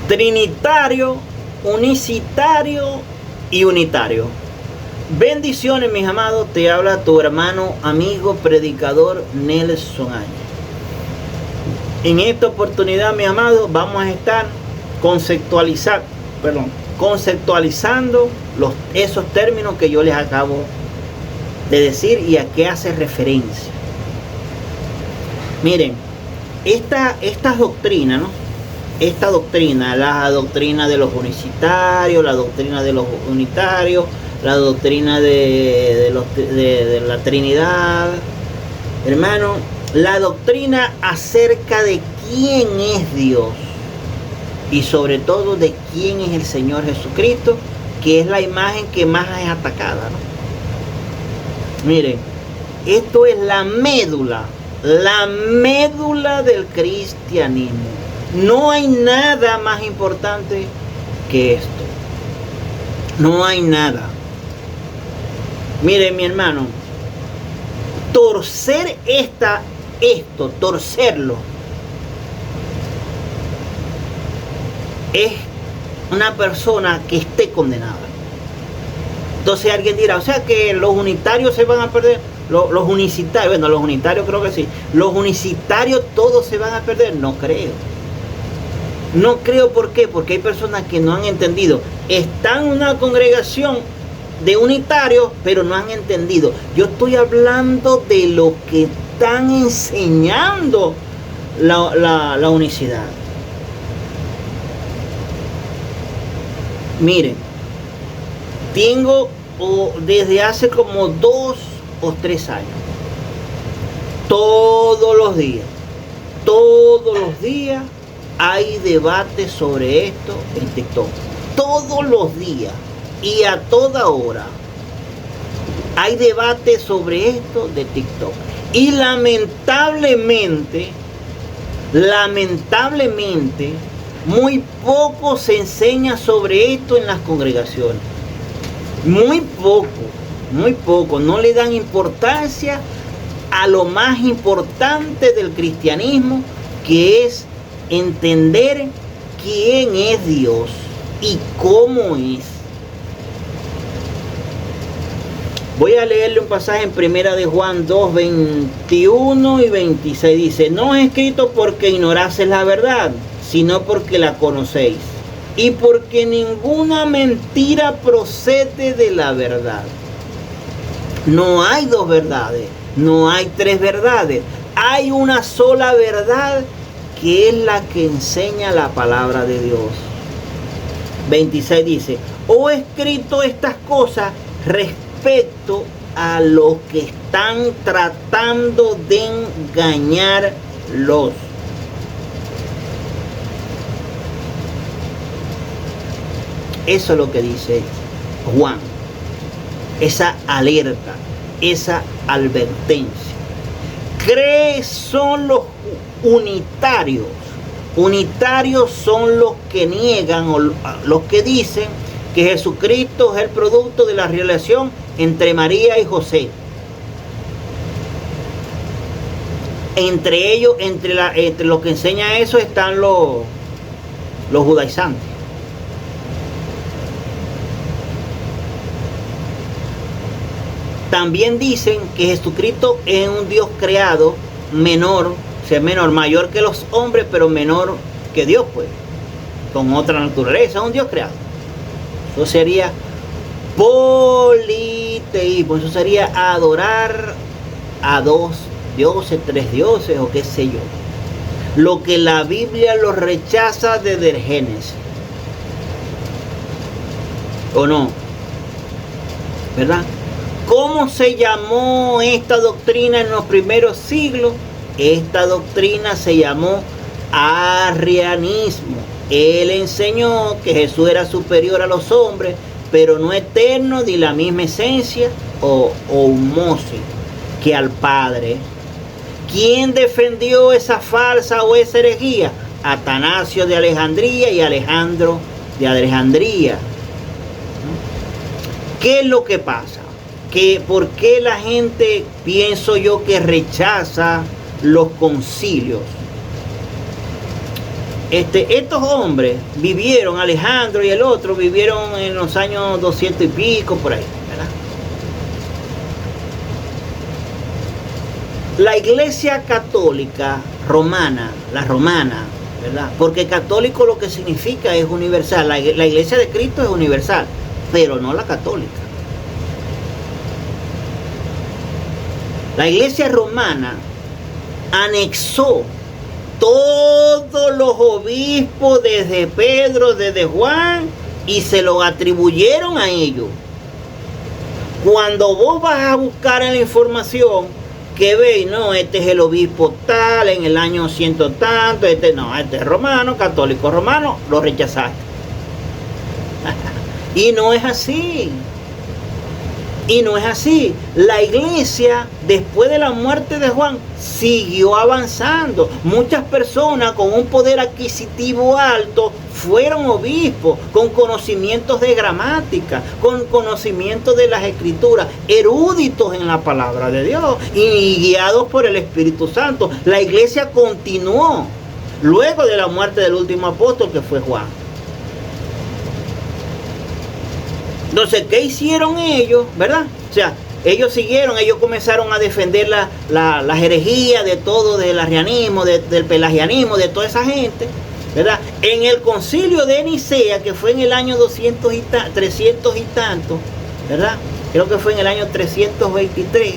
trinitario, unicitario y unitario. Bendiciones, mis amados, te habla tu hermano, amigo, predicador Nelson Áñez. En esta oportunidad, mis amados, vamos a estar conceptualizando esos términos que yo les acabo de decir y a qué hace referencia. Miren, estas doctrinas, ¿no? Esta doctrina, la doctrina de los unicitarios, la doctrina de los unitarios, la doctrina de la Trinidad, hermano, la doctrina acerca de quién es Dios y sobre todo de quién es el Señor Jesucristo, que es la imagen que más es atacada, ¿no? Miren, esto es la médula del cristianismo. No hay nada más importante que esto. No hay nada. Miren, mi hermano, torcerlo, es una persona que esté condenada. Entonces alguien dirá, o sea que los unitarios se van a perder, los unicitarios, bueno, los unitarios creo que sí, los unicitarios todos se van a perder. No creo. No creo, ¿por qué? Porque hay personas que no han entendido. Están en una congregación de unitarios, pero no han entendido. Yo estoy hablando de lo que están enseñando la unicidad. Miren, tengo desde hace como 2 o 3 años, todos los días hay debate sobre esto en TikTok. Todos los días y a toda hora hay debate sobre esto de TikTok. Y lamentablemente, muy poco se enseña sobre esto en las congregaciones. Muy poco. No le dan importancia a lo más importante del cristianismo, que es entender quién es Dios y cómo es. Voy a leerle un pasaje en Primera de Juan 2, 21 y 26. Dice, no es escrito porque ignoraseis la verdad, sino porque la conocéis, y porque ninguna mentira procede de la verdad. No hay 2 verdades, no hay 3 verdades, hay una sola verdad, que es la que enseña la palabra de Dios. 26 dice, o he escrito estas cosas respecto a los que están tratando de engañarlos. Eso es lo que dice Juan. Esa alerta, esa advertencia. ¿Crees son los unitarios? Unitarios son los que niegan o los que dicen que Jesucristo es el producto de la relación entre María y José. Entre ellos, entre los que enseñan eso están los judaizantes. También dicen que Jesucristo es un Dios creado menor, o sea, mayor que los hombres, pero menor que Dios, pues, con otra naturaleza, es un Dios creado. Eso sería politeísmo, eso sería adorar a 2 dioses, 3 dioses o qué sé yo. Lo que la Biblia lo rechaza desde el Génesis. ¿O no? ¿Verdad? ¿Cómo se llamó esta doctrina en los primeros siglos? Esta doctrina se llamó arrianismo. Él enseñó que Jesús era superior a los hombres, pero no eterno, ni la misma esencia o homosis que al Padre. ¿Quién defendió esa falsa o esa herejía? Atanasio de Alejandría y Alejandro de Alejandría. ¿Qué es lo que pasa? ¿Por qué la gente, pienso yo, que rechaza los concilios? estos hombres vivieron, Alejandro y el otro, vivieron en los años 200 y pico, por ahí, ¿verdad? La Iglesia Católica Romana, la romana, ¿verdad? Porque católico lo que significa es universal. La Iglesia de Cristo es universal, pero no la católica. La Iglesia romana anexó todos los obispos desde Pedro, desde Juan, y se lo atribuyeron a ellos. Cuando vos vas a buscar en la información, que veis, no, este es el obispo tal, en el año ciento tanto, este es romano, católico romano, lo rechazaste. Y no es así. Y no es así. La iglesia, después de la muerte de Juan, siguió avanzando. Muchas personas con un poder adquisitivo alto fueron obispos, con conocimientos de gramática, con conocimientos de las escrituras, eruditos en la palabra de Dios y guiados por el Espíritu Santo. La iglesia continuó luego de la muerte del último apóstol, que fue Juan. Entonces, ¿qué hicieron ellos? ¿Verdad? O sea, ellos comenzaron a defender la herejía de todo, del arrianismo, del pelagianismo, de toda esa gente, ¿verdad? En el concilio de Nicea, que fue en el año 300 y tanto, ¿verdad? Creo que fue en el año 323,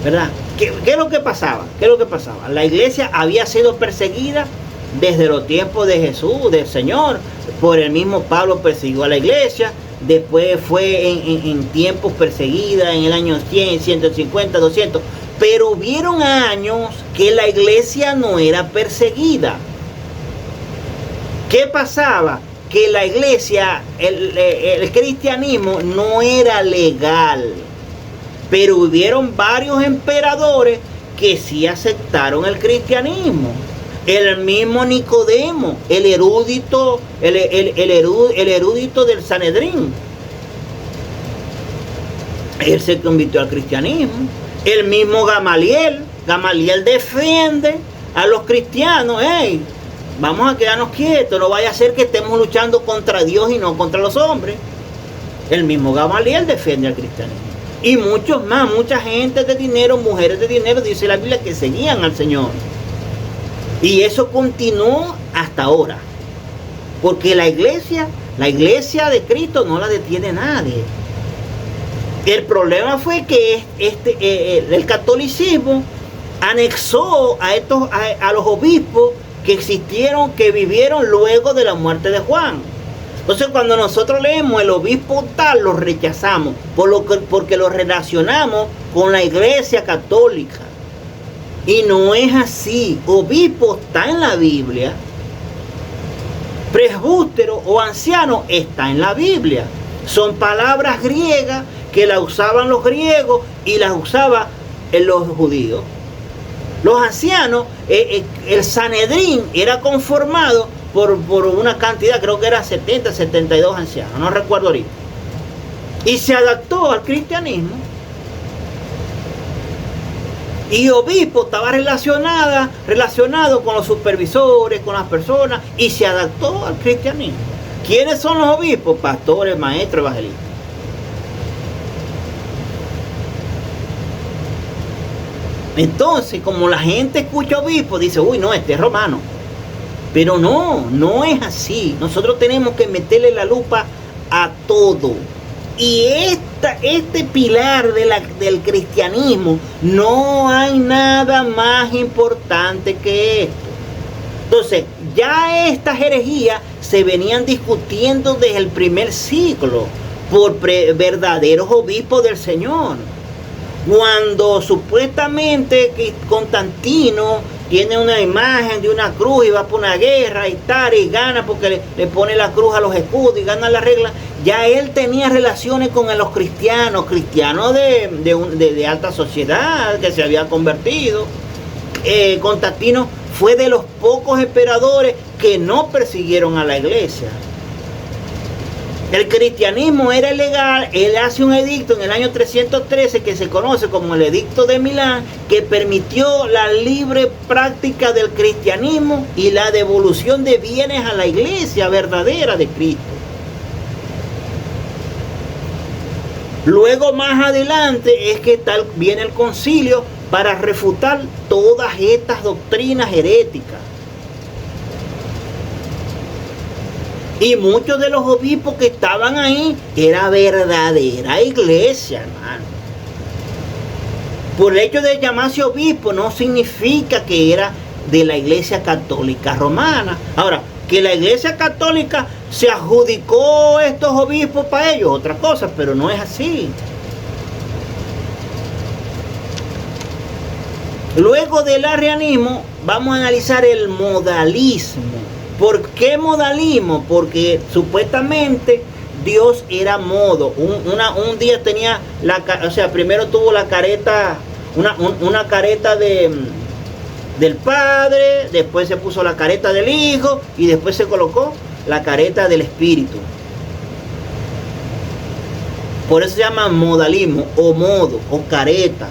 ¿verdad? ¿Qué es lo que pasaba? ¿Qué es lo que pasaba? La iglesia había sido perseguida desde los tiempos de Jesús, del Señor. Por el mismo Pablo persiguió a la iglesia. Después fue en tiempos perseguida, en el año 100, 150, 200. Pero hubieron años que la iglesia no era perseguida. ¿Qué pasaba? Que la iglesia, el cristianismo no era legal. Pero hubieron varios emperadores que sí aceptaron el cristianismo. El mismo Nicodemo, el erudito del Sanedrín, él se convirtió al cristianismo. El mismo Gamaliel defiende a los cristianos. Hey, vamos a quedarnos quietos, no vaya a ser que estemos luchando contra Dios y no contra los hombres. El mismo Gamaliel defiende al cristianismo. Y muchos más, mucha gente de dinero, mujeres de dinero, dice la Biblia, que seguían al Señor. Y eso continuó hasta ahora. Porque la iglesia de Cristo no la detiene nadie. El problema fue que el catolicismo anexó a los obispos que existieron, que vivieron luego de la muerte de Juan. Entonces, cuando nosotros leemos el obispo tal, lo rechazamos porque lo relacionamos con la iglesia católica. Y no es así. Obispo está en la Biblia. Presbútero o anciano está en la Biblia. Son palabras griegas que las usaban los griegos y las usaban los judíos. Los ancianos, el Sanedrín era conformado por una cantidad, creo que era 70, 72 ancianos, no recuerdo ahorita. Y se adaptó al cristianismo. Y obispo estaba relacionado con los supervisores, con las personas, y se adaptó al cristianismo. ¿Quiénes son los obispos? Pastores, maestros, evangelistas. Entonces, como la gente escucha obispo, dice, uy, no, este es romano. Pero no es así. Nosotros tenemos que meterle la lupa a todo. Y este pilar del cristianismo, no hay nada más importante que esto. Entonces, ya estas herejías se venían discutiendo desde el primer siglo por verdaderos obispos del Señor. Cuando supuestamente Constantino tiene una imagen de una cruz y va por una guerra y tal, y gana porque le pone la cruz a los escudos y gana la regla, ya él tenía relaciones con los cristianos de alta sociedad que se había convertido. Constantino fue de los pocos emperadores que no persiguieron a la iglesia. El cristianismo era ilegal. Él hace un edicto en el año 313 que se conoce como el Edicto de Milán, que permitió la libre práctica del cristianismo y la devolución de bienes a la iglesia verdadera de Cristo. Luego más adelante es que viene el concilio para refutar todas estas doctrinas heréticas. Y muchos de los obispos que estaban ahí era verdadera iglesia, hermano. Por el hecho de llamarse obispo no significa que era de la iglesia católica romana. Ahora, que la iglesia católica se adjudicó estos obispos para ellos, otra cosa, pero no es así. Luego del arrianismo vamos a analizar el modalismo. ¿Por qué modalismo? Porque supuestamente Dios era modo. Un día tenía primero tuvo la careta, una careta del Padre, después se puso la careta del Hijo y después se colocó la careta del Espíritu. Por eso se llama modalismo o modo o careta.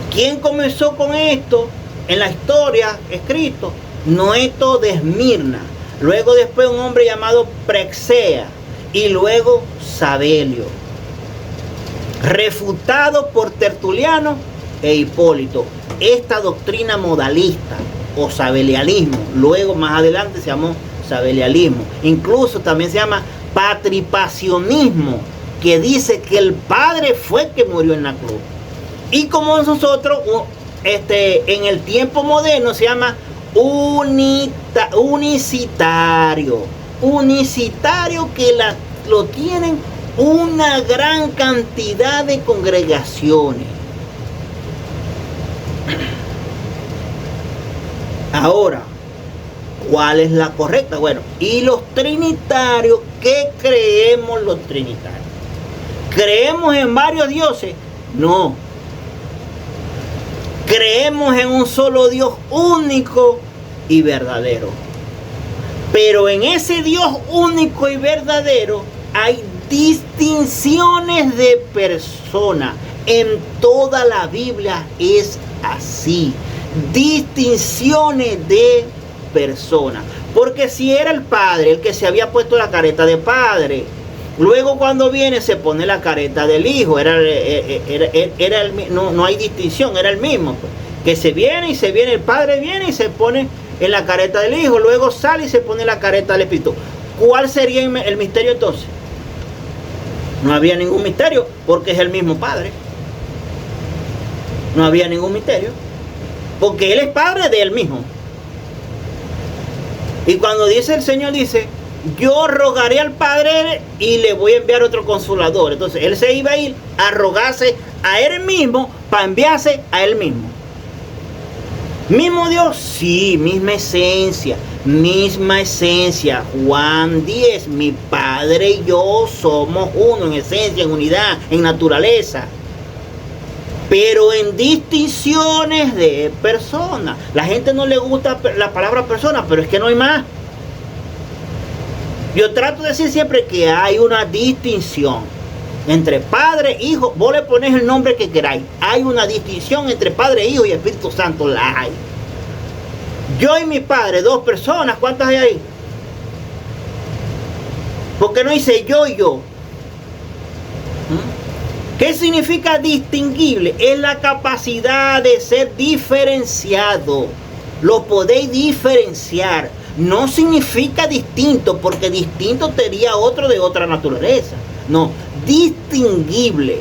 ¿Quién comenzó con esto? En la historia escrito, Noeto de Esmirna, luego después un hombre llamado Praxea y luego Sabelio, refutado por Tertuliano e Hipólito. Esta doctrina modalista o sabelianismo, luego más adelante se llamó sabelianismo, incluso también se llama patripacionismo, que dice que el Padre fue el que murió en la cruz. Y como nosotros en el tiempo moderno se llama unicitario. Unicitario que lo tienen una gran cantidad de congregaciones. Ahora, ¿cuál es la correcta? Bueno, ¿y los trinitarios? ¿Qué creemos los trinitarios? ¿Creemos en varios dioses? No. Creemos en un solo Dios único y verdadero. Pero en ese Dios único y verdadero hay distinciones de personas. En toda la Biblia es así. Distinciones de personas. Porque si era el Padre el que se había puesto la careta de Padre, luego cuando viene se pone la careta del Hijo. No hay distinción, era el mismo. Pues. Que se viene, el Padre viene y se pone en la careta del Hijo. Luego sale y se pone la careta del Espíritu. ¿Cuál sería el misterio entonces? No había ningún misterio porque es el mismo Padre. No había ningún misterio. Porque Él es Padre de Él mismo. Y cuando dice el Señor, dice... Yo rogaré al Padre y le voy a enviar otro consolador. Entonces Él se iba a ir a rogarse a Él mismo para enviarse a Él mismo. ¿Mismo Dios? Sí, misma esencia. Misma esencia. Juan 10. Mi Padre y yo somos uno en esencia, en unidad, en naturaleza. Pero en distinciones de personas. La gente no le gusta la palabra persona, pero es que no hay más. Yo trato de decir siempre que hay una distinción entre Padre, Hijo. Vos le pones el nombre que queráis. Hay una distinción entre Padre, Hijo y Espíritu Santo. La hay. Yo y mi Padre, dos personas. ¿Cuántas hay ahí? ¿Por qué no dice yo y yo? ¿Qué significa distinguible? Es la capacidad de ser diferenciado. Lo podéis diferenciar. No significa distinto, porque distinto sería otro de otra naturaleza. No, distinguible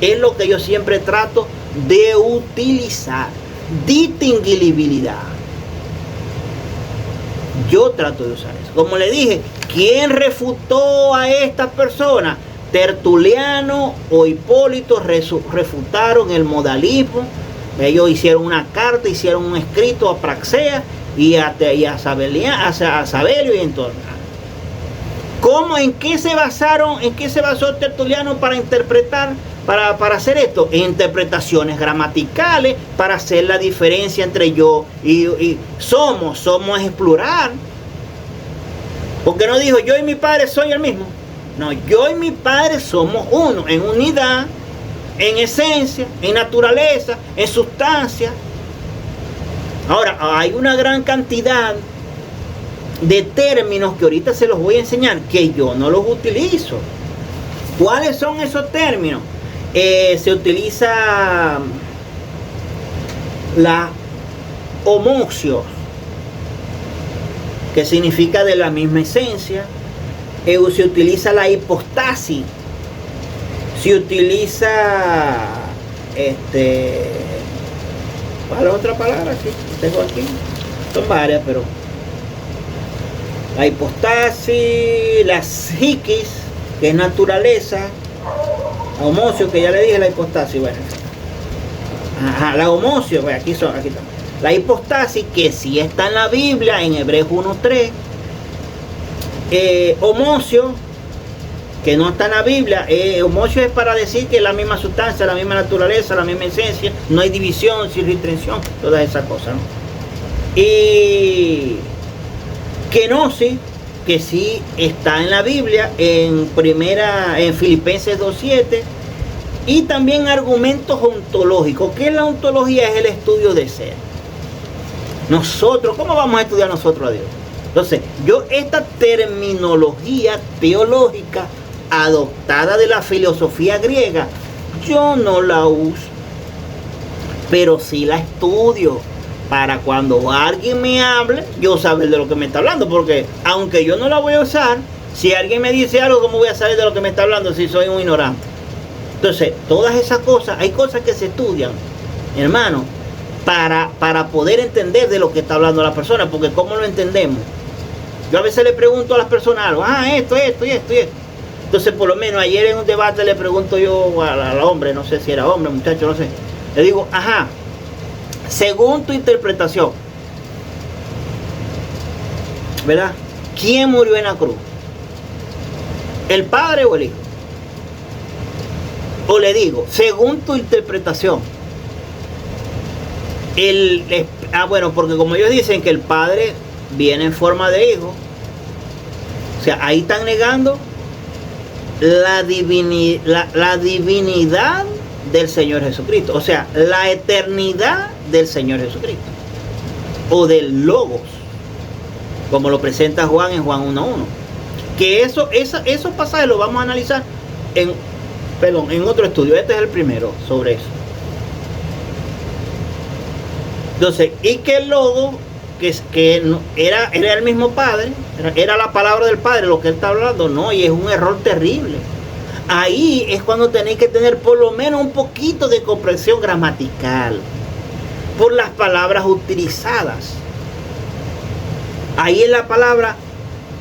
es lo que yo siempre trato de utilizar. Distinguibilidad. Yo trato de usar eso. Como le dije, ¿quién refutó a estas personas? Tertuliano o Hipólito refutaron el modalismo. Ellos hicieron una carta, hicieron un escrito a Praxea y a Sabelio y entonces. ¿Cómo? ¿En qué se basaron? ¿En qué se basó Tertuliano para interpretar, para hacer esto? En interpretaciones gramaticales, para hacer la diferencia entre yo y somos. Somos es plural. Porque no dijo, yo y mi Padre soy el mismo. No, yo y mi Padre somos uno, en unidad, en esencia, en naturaleza, en sustancia. Ahora, hay una gran cantidad de términos que ahorita se los voy a enseñar, que yo no los utilizo. ¿Cuáles son esos términos? Se utiliza la homoousios, que significa de la misma esencia. Se utiliza la hipostasis. Se utiliza ¿cuál es otra palabra? Sí, tengo aquí. Son varias, pero la hipostasis, la psiquis, que es naturaleza, la homoousios, que ya le dije, la hipostasis, bueno. Ajá, la homoousios, pues aquí están. La hipostasis, que sí está en la Biblia, en Hebreos 1:3. Homoousios, que no está en la Biblia. Homoousios es para decir que es la misma sustancia, la misma naturaleza, la misma esencia, no hay división, sin restricción, todas esas cosas, ¿no? Y kenosis, que sí está en la Biblia, en Filipenses 2:7. Y también argumentos ontológicos. ¿Qué es la ontología? Es el estudio de ser. Nosotros, ¿cómo vamos a estudiar nosotros a Dios? Entonces, yo esta terminología teológica adoptada de la filosofía griega, yo no la uso, pero sí la estudio para cuando alguien me hable, yo saber de lo que me está hablando, porque aunque yo no la voy a usar, si alguien me dice algo, ¿cómo voy a saber de lo que me está hablando si soy un ignorante? Entonces, todas esas cosas, hay cosas que se estudian, hermano, para poder entender de lo que está hablando la persona, porque ¿cómo lo entendemos? Yo a veces le pregunto a las personas algo, esto. Entonces, por lo menos ayer en un debate le pregunto yo al hombre, no sé si era hombre, muchacho, no sé. Le digo, según tu interpretación, ¿verdad? ¿Quién murió en la cruz? ¿El Padre o el Hijo? O le digo, según tu interpretación, bueno, porque como ellos dicen que el Padre viene en forma de Hijo, o sea, ahí están negando la divinidad del Señor Jesucristo, o sea, la eternidad del Señor Jesucristo, o del Logos, como lo presenta Juan en Juan 1:1. Que esos pasajes los vamos a analizar en otro estudio. Este es el primero sobre eso. Entonces, y que el Logo, que era el mismo Padre, era la palabra del Padre lo que él está hablando, no, y es un error terrible. Ahí es cuando tenéis que tener por lo menos un poquito de comprensión gramatical por las palabras utilizadas. Ahí es la palabra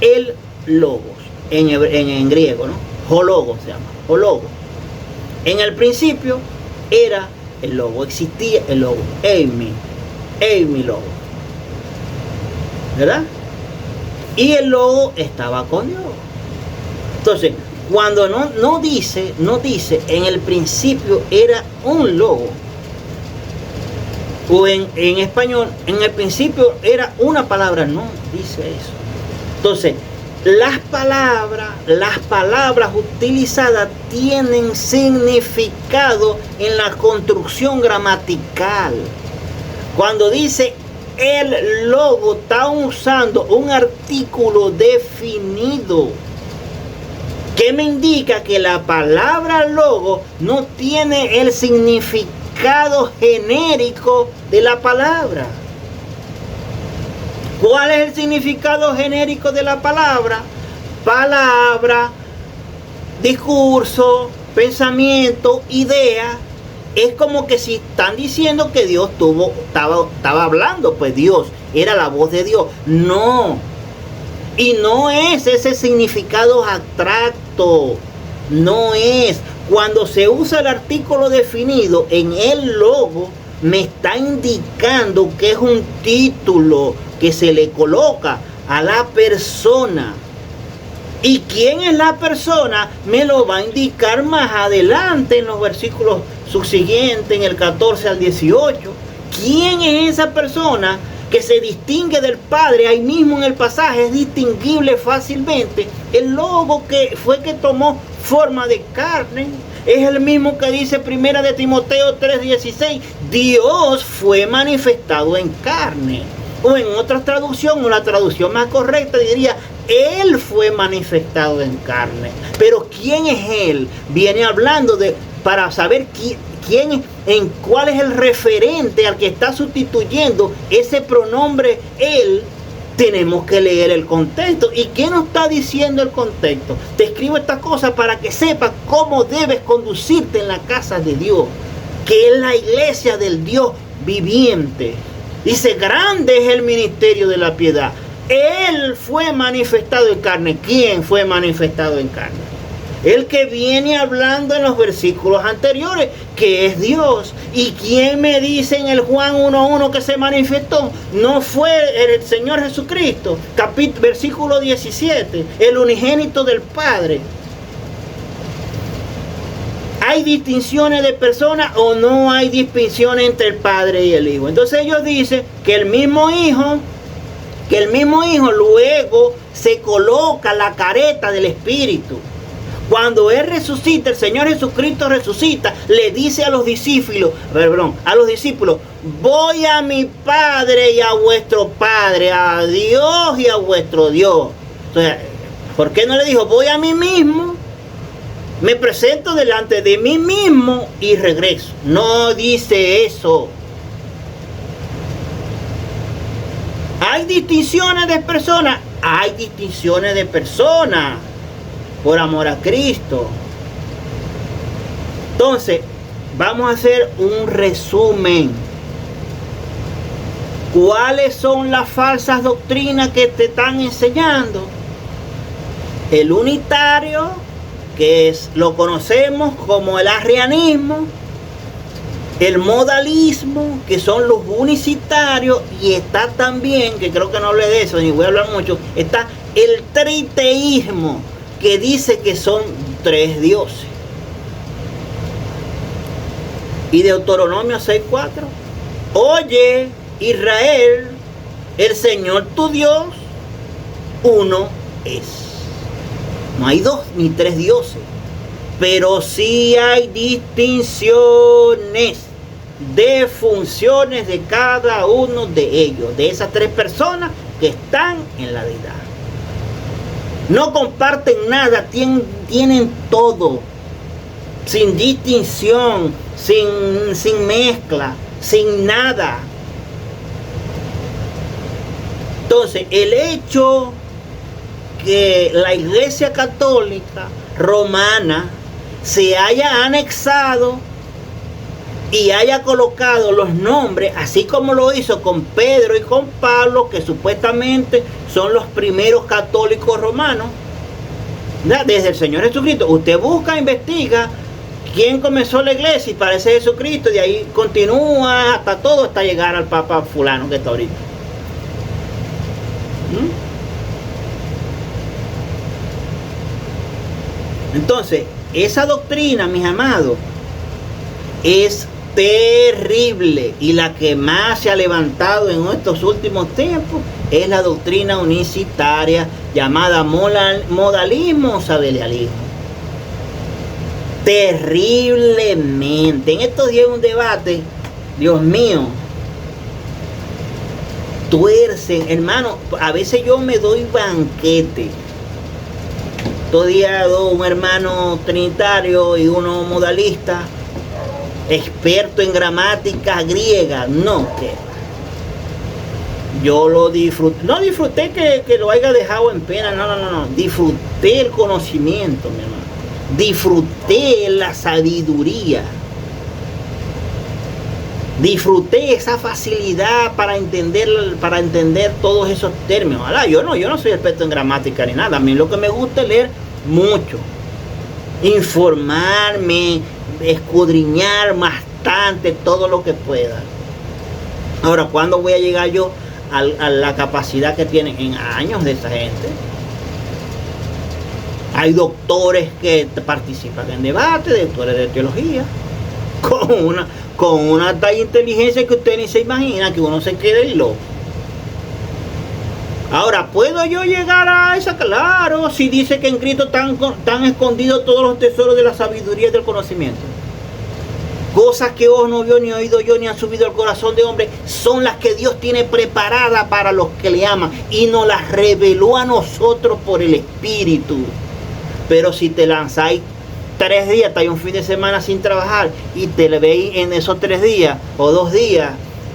el Logos, en griego, ¿no? Hologos se llama, Hologos. En el principio era el Logo, existía el Logo, Eimi Logo, ¿verdad? Y el Logo estaba con Dios. Entonces, cuando no dice en el principio era un Logo, o en español, en el principio era una palabra, no dice eso. Entonces, las palabras utilizadas tienen significado en la construcción gramatical. Cuando dice el Logo, está usando un artículo definido, que me indica que la palabra Logo no tiene el significado genérico de la palabra. ¿Cuál es el significado genérico de la palabra? Palabra, discurso, pensamiento, idea. Es como que si están diciendo que Dios estaba hablando, pues Dios, era la voz de Dios. No. Y no es ese significado abstracto. No es. Cuando se usa el artículo definido en el Logo, me está indicando que es un título que se le coloca a la persona. ¿Y quién es la persona? Me lo va a indicar más adelante en los versículos subsiguientes, en el 14 al 18. ¿Quién es esa persona que se distingue del Padre, ahí mismo en el pasaje es distinguible fácilmente. El logo que fue que tomó forma de carne es el mismo que dice primera de Timoteo 3:16, Dios fue manifestado en carne. O en otra traducción, o la traducción más correcta diría, Él fue manifestado en carne. Pero ¿quién es Él? Viene hablando para saber quién, en cuál es el referente al que está sustituyendo ese pronombre Él. Tenemos que leer el contexto. ¿Y qué nos está diciendo el contexto? Te escribo estas cosas para que sepas cómo debes conducirte en la casa de Dios, que es la iglesia del Dios viviente. Dice, grande es el ministerio de la piedad. Él fue manifestado en carne. ¿Quién fue manifestado en carne? El que viene hablando en los versículos anteriores, que es Dios. ¿Y quién me dice en el Juan 1:1 que se manifestó? No fue el Señor Jesucristo. Versículo 17, el unigénito del Padre. ¿Hay distinciones de personas o no hay distinciones entre el Padre y el Hijo? Entonces ellos dicen que el mismo Hijo luego se coloca la careta del Espíritu. Cuando Él resucita, el Señor Jesucristo resucita, le dice a los discípulos, voy a mi Padre y a vuestro Padre, a Dios y a vuestro Dios. Entonces, ¿por qué no le dijo, voy a mí mismo? Me presento delante de mí mismo y regreso. No dice eso. ¿Hay distinciones de personas? Hay distinciones de personas. Por amor a Cristo. Entonces, vamos a hacer un resumen. ¿Cuáles son las falsas doctrinas que te están enseñando? El unitario, que lo conocemos como el arrianismo. El modalismo, que son los unicitarios. Y está también, que creo que no hablé de eso, ni voy a hablar mucho, está el triteísmo, que dice que son 3 dioses. Y Deuteronomio 6:4. Oye, Israel, el Señor tu Dios, uno es. No hay 2 ni 3 dioses. Pero sí hay distinciones de funciones de cada uno de ellos, de esas 3 personas que están en la deidad. No comparten nada, tienen todo, sin distinción, sin mezcla, sin nada. Entonces, el hecho que la Iglesia Católica Romana se haya anexado y haya colocado los nombres, así como lo hizo con Pedro y con Pablo, que supuestamente son los primeros católicos romanos, desde el Señor Jesucristo. Usted busca, investiga quién comenzó la iglesia y parece Jesucristo, y de ahí continúa hasta todo, hasta llegar al Papa fulano que está ahorita. Entonces, esa doctrina, mis amados, es terrible, y la que más se ha levantado en estos últimos tiempos es la doctrina unicitaria llamada modalismo o sabelialismo. Terriblemente. En estos días un debate, Dios mío, tuercen, hermano. A veces yo me doy banquete. Todavía un hermano trinitario y uno modalista, experto en gramática griega. No, que yo lo disfruté. No disfruté que lo haya dejado en pena. No. Disfruté el conocimiento, mi hermano. Disfruté la sabiduría. Disfruté esa facilidad para entender todos esos términos. Ahora, yo no soy experto en gramática ni nada. A mí lo que me gusta es leer mucho, informarme, escudriñar bastante todo lo que pueda. Ahora, ¿cuándo voy a llegar yo a la capacidad que tienen en años de esa gente? Hay doctores que participan en debate, doctores de teología, con una tal inteligencia que usted ni se imagina, que uno se quede loco. Ahora, ¿puedo yo llegar a esa? Claro, si dice que en Cristo están escondidos todos los tesoros de la sabiduría y del conocimiento. Cosas que ojo no vio, ni oído yo, ni han subido al corazón de hombre, son las que Dios tiene preparadas para los que le aman. Y nos las reveló a nosotros por el Espíritu. Pero si te lanzáis 3 días, estáis un fin de semana sin trabajar, y te veis en esos 3 días o 2 días,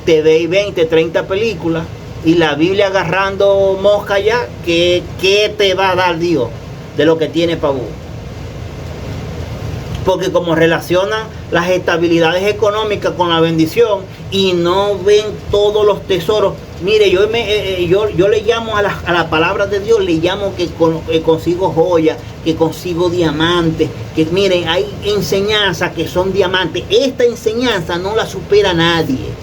te veis 20, 30 películas, y la Biblia agarrando mosca ya, ¿qué te va a dar Dios de lo que tiene para vos? Porque como relacionan las estabilidades económicas con la bendición y no ven todos los tesoros. Mire, yo le llamo a la palabra de Dios, le llamo que consigo joyas, que consigo diamantes, que miren, hay enseñanzas que son diamantes. Esta enseñanza no la supera nadie.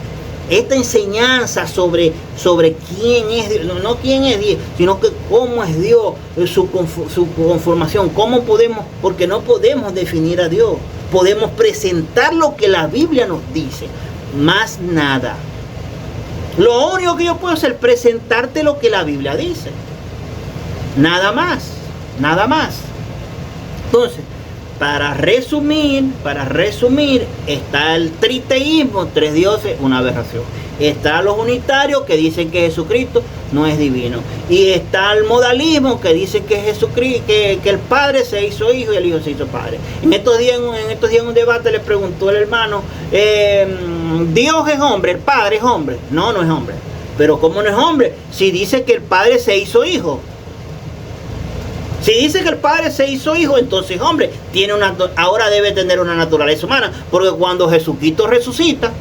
Esta enseñanza sobre quién es Dios, no quién es Dios, sino que cómo es Dios, su conformación, cómo podemos, porque no podemos definir a Dios, podemos presentar lo que la Biblia nos dice, más nada. Lo único que yo puedo hacer es presentarte lo que la Biblia dice, nada más, nada más. Entonces, para resumir, está el triteísmo, 3 dioses, una aberración. Está los unitarios que dicen que Jesucristo no es divino. Y está el modalismo que dice que Jesucristo, que el Padre se hizo Hijo y el Hijo se hizo Padre. En estos días en un debate le preguntó el hermano, Dios es hombre, el Padre es hombre. No, no es hombre. Pero ¿cómo no es hombre? Si dice que el Padre se hizo Hijo. Si dice que el Padre se hizo Hijo, entonces, hombre, ahora debe tener una naturaleza humana. Porque cuando Jesucristo resucita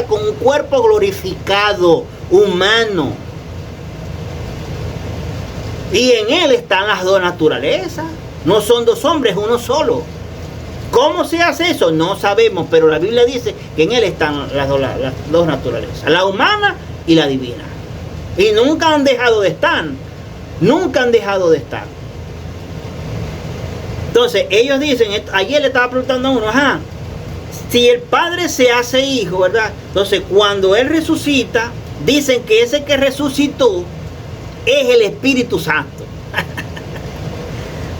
con un cuerpo glorificado, humano. Y en Él están las 2 naturalezas. No son 2 hombres, uno solo. ¿Cómo se hace eso? No sabemos, pero la Biblia dice que en Él están las dos naturalezas. La humana y la divina. Y nunca han dejado de estar. Nunca han dejado de estar. Entonces, ellos dicen, ayer le estaba preguntando a uno, si el Padre se hace Hijo, ¿verdad? Entonces, cuando Él resucita, dicen que ese que resucitó es el Espíritu Santo.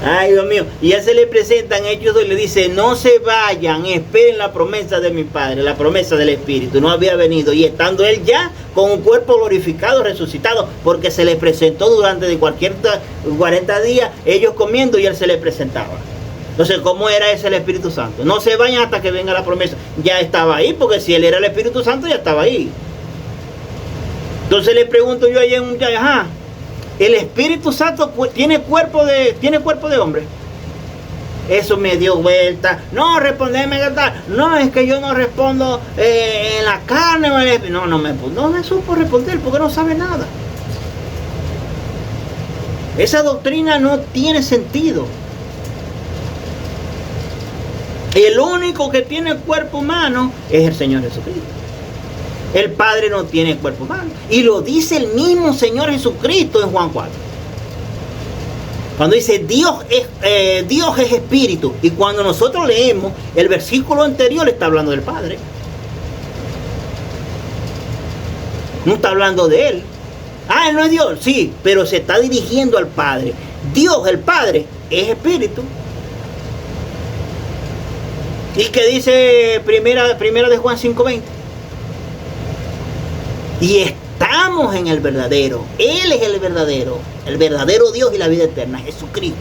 Ay, Dios mío. Y Él se le presenta en Hechos 2 y le dice, no se vayan, esperen la promesa de mi Padre, la promesa del Espíritu. No había venido. Y estando Él ya con un cuerpo glorificado, resucitado, porque se le presentó durante 40 días, ellos comiendo y Él se le presentaba. Entonces, ¿cómo era ese el Espíritu Santo? No se vayan hasta que venga la promesa. Ya estaba ahí, porque si Él era el Espíritu Santo, ya estaba ahí. Entonces le pregunto yo ahí en un día, ¿el Espíritu Santo tiene cuerpo de hombre? Eso me dio vuelta. No, respondeme. No, es que yo no respondo en la carne. No me supo responder porque no sabe nada. Esa doctrina no tiene sentido. El único que tiene cuerpo humano es el Señor Jesucristo. El Padre no tiene cuerpo humano. Y lo dice el mismo Señor Jesucristo en Juan 4. Cuando dice Dios es espíritu. Y cuando nosotros leemos el versículo anterior, está hablando del Padre. No está hablando de Él. Él no es Dios. Sí, pero se está dirigiendo al Padre. Dios, el Padre, es espíritu. ¿Y qué dice primera de Juan 5:20? Y estamos en el verdadero. Él es el verdadero Dios y la vida eterna, Jesucristo.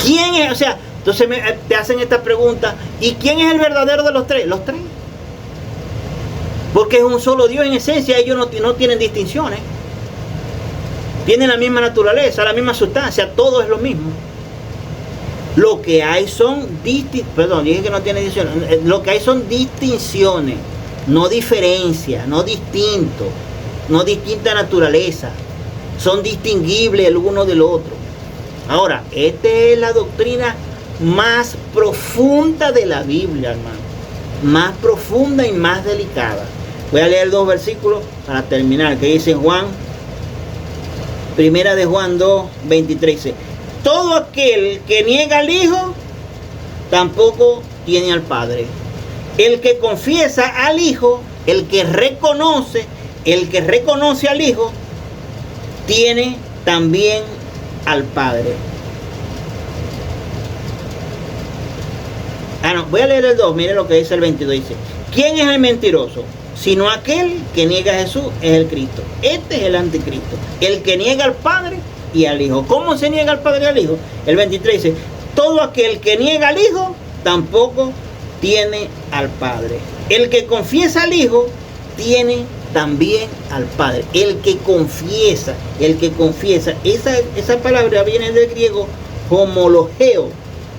¿Quién es? O sea, entonces te hacen esta pregunta, ¿y quién es el verdadero de los 3? Los 3. Porque es un solo Dios en esencia, ellos no tienen distinciones. Tienen la misma naturaleza, la misma sustancia, todo es lo mismo. Lo que hay son lo que hay son distinciones. No diferencia, no distinto, no distinta naturaleza. Son distinguibles el uno del otro. Ahora, esta es la doctrina más profunda de la Biblia, hermano. Más profunda y más delicada. Voy a leer 2 versículos para terminar, que dice Juan, primera de Juan 2, 23. Dice, todo aquel que niega al Hijo, tampoco tiene al Padre. El que confiesa al Hijo, el que reconoce El que reconoce al Hijo tiene también al Padre. Voy a leer el 2, mire lo que dice el 22, dice: ¿quién es el mentiroso? Sino aquel que niega a Jesús es el Cristo. Este es el anticristo, el que niega al Padre y al Hijo. ¿Cómo se niega al Padre y al Hijo? El 23 dice: todo aquel que niega al Hijo tampoco tiene al Padre. El que confiesa al Hijo tiene también al Padre. El que confiesa, esa palabra viene del griego homologeo,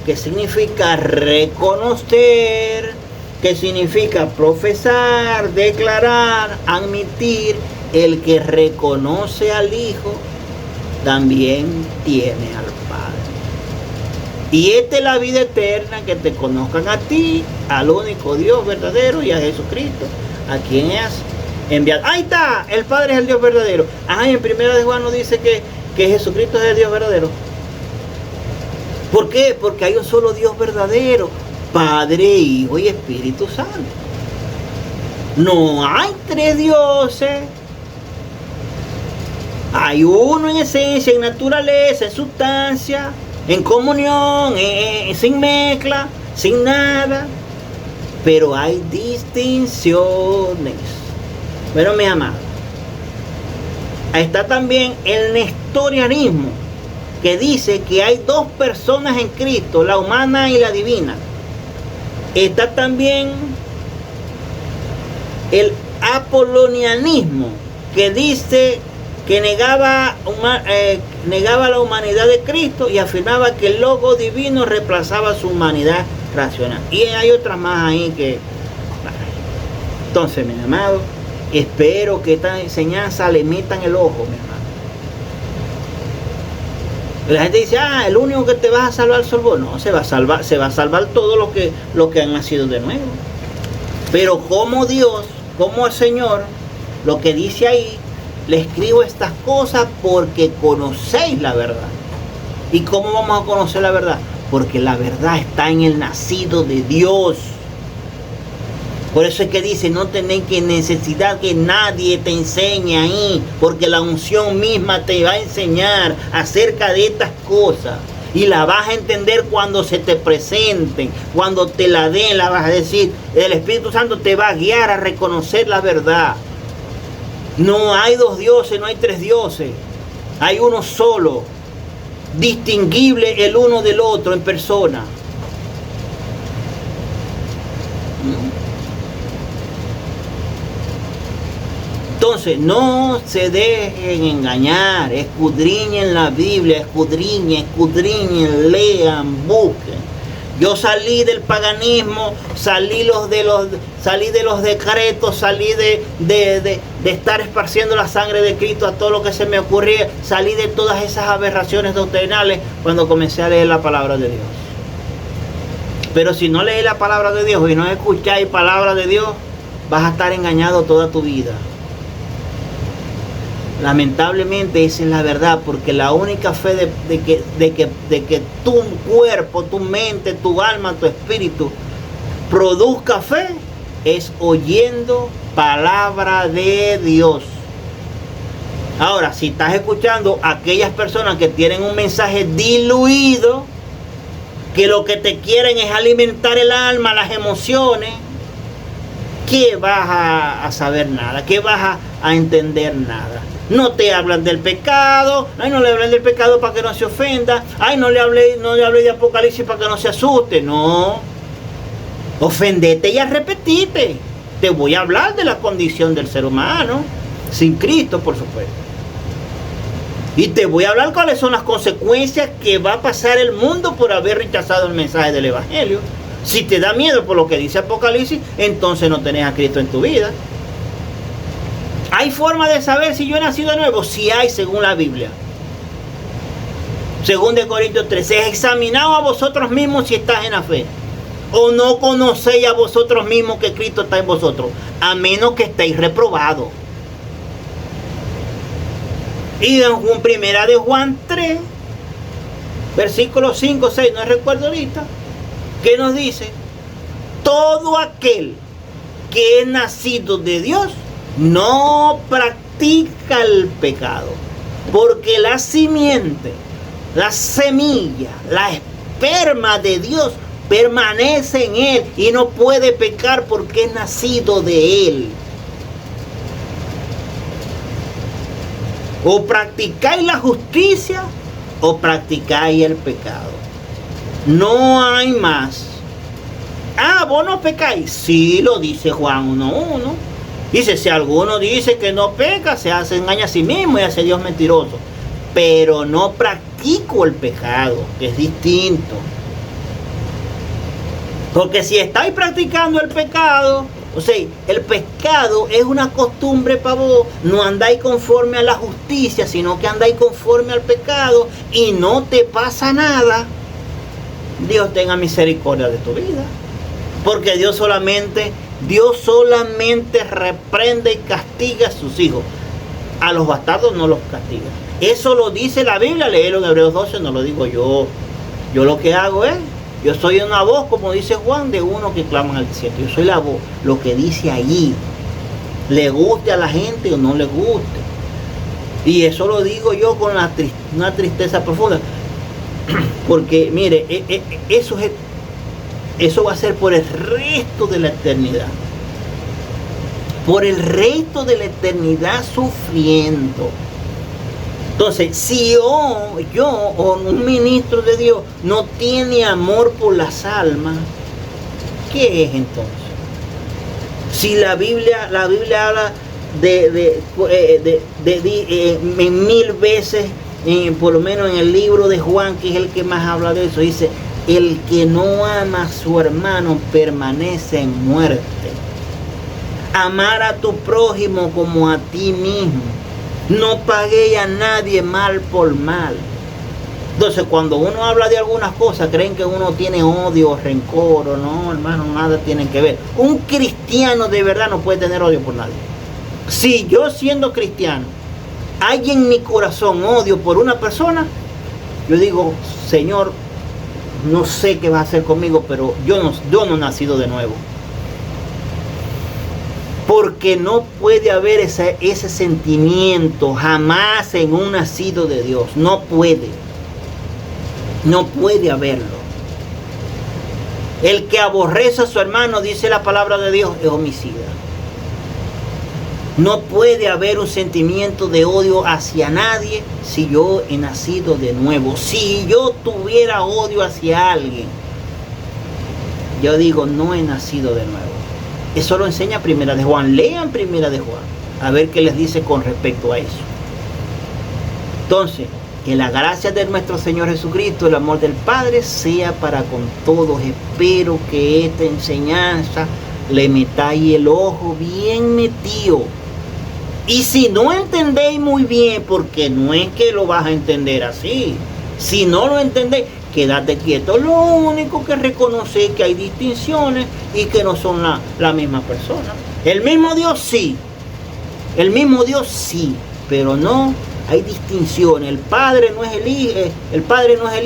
que significa reconocer, que significa profesar, declarar, admitir. El que reconoce al Hijo también tiene al Padre. Y esta es la vida eterna, que te conozcan a ti, al único Dios verdadero, y a Jesucristo, a quien has enviado. Ahí está, el Padre es el Dios verdadero. En 1 de Juan nos dice que Jesucristo es el Dios verdadero. ¿Por qué? Porque hay un solo Dios verdadero, Padre, Hijo y Espíritu Santo. No hay tres dioses. Hay uno en esencia, en naturaleza, en sustancia, en comunión, sin mezcla, sin nada. Pero hay distinciones. Bueno, mis amados, ahí está también el nestorianismo, que dice que hay dos personas en Cristo, la humana y la divina. Está también el apolonianismo, que dice que negaba la humanidad de Cristo y afirmaba que el logo divino reemplazaba su humanidad racional. Y hay otras más ahí que... Entonces, mis amados, espero que esta enseñanza le metan el ojo, mi hermano. La gente dice: el único que te vas a salvar soy vos. No, se va a salvar todo lo que han nacido de nuevo. Pero como Dios, como el Señor, lo que dice ahí, le escribo estas cosas porque conocéis la verdad. ¿Y cómo vamos a conocer la verdad? Porque la verdad está en el nacido de Dios. Por eso es que dice: no tenéis que necesidad que nadie te enseñe ahí, porque la unción misma te va a enseñar acerca de estas cosas. Y la vas a entender cuando se te presenten, cuando te la den, la vas a decir. El Espíritu Santo te va a guiar a reconocer la verdad. No hay dos dioses, no hay tres dioses. Hay uno solo, distinguible el uno del otro en persona. Entonces, no se dejen engañar, escudriñen la Biblia, escudriñen, lean, busquen. Yo salí del paganismo, salí de los decretos, salí de estar esparciendo la sangre de Cristo a todo lo que se me ocurría, salí de todas esas aberraciones doctrinales cuando comencé a leer la palabra de Dios. Pero si no lees la palabra de Dios y no escucháis palabra de Dios, vas a estar engañado toda tu vida. Lamentablemente esa es la verdad, porque la única fe de que tu cuerpo, tu mente, tu alma, tu espíritu produzca fe es oyendo palabra de Dios. Ahora, si estás escuchando a aquellas personas que tienen un mensaje diluido, que lo que te quieren es alimentar el alma, las emociones, ¿qué vas a saber nada? ¿Qué vas a entender nada? No te hablan del pecado. No le hablen del pecado para que no se ofenda. No le hable de Apocalipsis para que no se asuste. No. Ofendete y arrepentite. Te voy a hablar de la condición del ser humano, sin Cristo, por supuesto. Y te voy a hablar cuáles son las consecuencias que va a pasar el mundo por haber rechazado el mensaje del Evangelio. Si te da miedo por lo que dice Apocalipsis, entonces no tenés a Cristo en tu vida. ¿Hay forma de saber si yo he nacido de nuevo? Sí hay, según la Biblia. Según de Corintios 13, examinaos a vosotros mismos si estás en la fe. ¿O no conocéis a vosotros mismos que Cristo está en vosotros? A menos que estéis reprobados. Y en primera de Juan 3, versículos 5, 6, no recuerdo ahorita, ¿qué nos dice? Todo aquel que es nacido de Dios no practica el pecado, porque la simiente, la semilla, la esperma de Dios permanece en él y no puede pecar porque es nacido de él. O practicáis la justicia o practicáis el pecado. No hay más. Ah, ¿vos no pecáis? Sí, lo dice Juan 1:1. Dice, si alguno dice que no peca, se hace engaña a sí mismo y hace Dios mentiroso. Pero no practico el pecado, que es distinto. Porque si estáis practicando el pecado, o sea, el pecado es una costumbre para vos, no andáis conforme a la justicia, sino que andáis conforme al pecado y no te pasa nada, Dios tenga misericordia de tu vida. Porque Dios solamente reprende y castiga a sus hijos. A los bastardos no los castiga. Eso lo dice la Biblia, léelo en Hebreos 12, no lo digo yo. Yo lo que hago es, yo soy una voz, como dice Juan, de uno que clama al desierto. Yo soy la voz, lo que dice allí. Le guste a la gente o no le guste. Y eso lo digo yo con una tristeza profunda. Porque, mire, eso va a ser por el resto de la eternidad. Por el resto de la eternidad sufriendo. Entonces, si yo o un ministro de Dios no tiene amor por las almas, ¿qué es entonces? Si la Biblia habla de 1000 veces, por lo menos en el libro de Juan, que es el que más habla de eso, dice, el que no ama a su hermano permanece en muerte. Amar a tu prójimo como a ti mismo. No paguéis a nadie mal por mal. Entonces, cuando uno habla de algunas cosas, creen que uno tiene odio, rencor, o no, hermano, nada tiene que ver. Un cristiano de verdad no puede tener odio por nadie. Si yo, siendo cristiano, hay en mi corazón odio por una persona, yo digo, Señor, no sé qué vas a hacer conmigo, pero yo no he nacido de nuevo. Porque no puede haber ese sentimiento jamás en un nacido de Dios. No puede. No puede haberlo. El que aborrece a su hermano, dice la palabra de Dios, es homicida. No puede haber un sentimiento de odio hacia nadie si yo he nacido de nuevo. Si yo tuviera odio hacia alguien, yo digo, no he nacido de nuevo. Eso lo enseña Primera de Juan. Lean Primera de Juan, a ver qué les dice con respecto a eso. Entonces, que la gracia de nuestro Señor Jesucristo, el amor del Padre, sea para con todos. Espero que esta enseñanza le metáis el ojo bien metido. Y si no entendéis muy bien, porque no es que lo vas a entender así, si no lo entendéis, quédate quieto. Lo único que reconoce es que hay distinciones y que no son la misma persona. El mismo Dios sí, pero no hay distinciones. El Padre no es el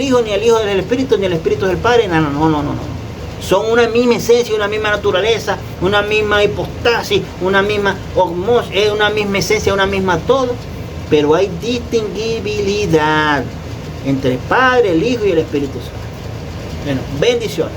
Hijo, ni el Hijo es el Espíritu, ni el Espíritu es el Padre. No. Son una misma esencia, una misma naturaleza, una misma hipostasis, una misma osmosis, una misma esencia, una misma todo, pero hay distinguibilidad entre el Padre, el Hijo y el Espíritu Santo. Bueno, bendiciones.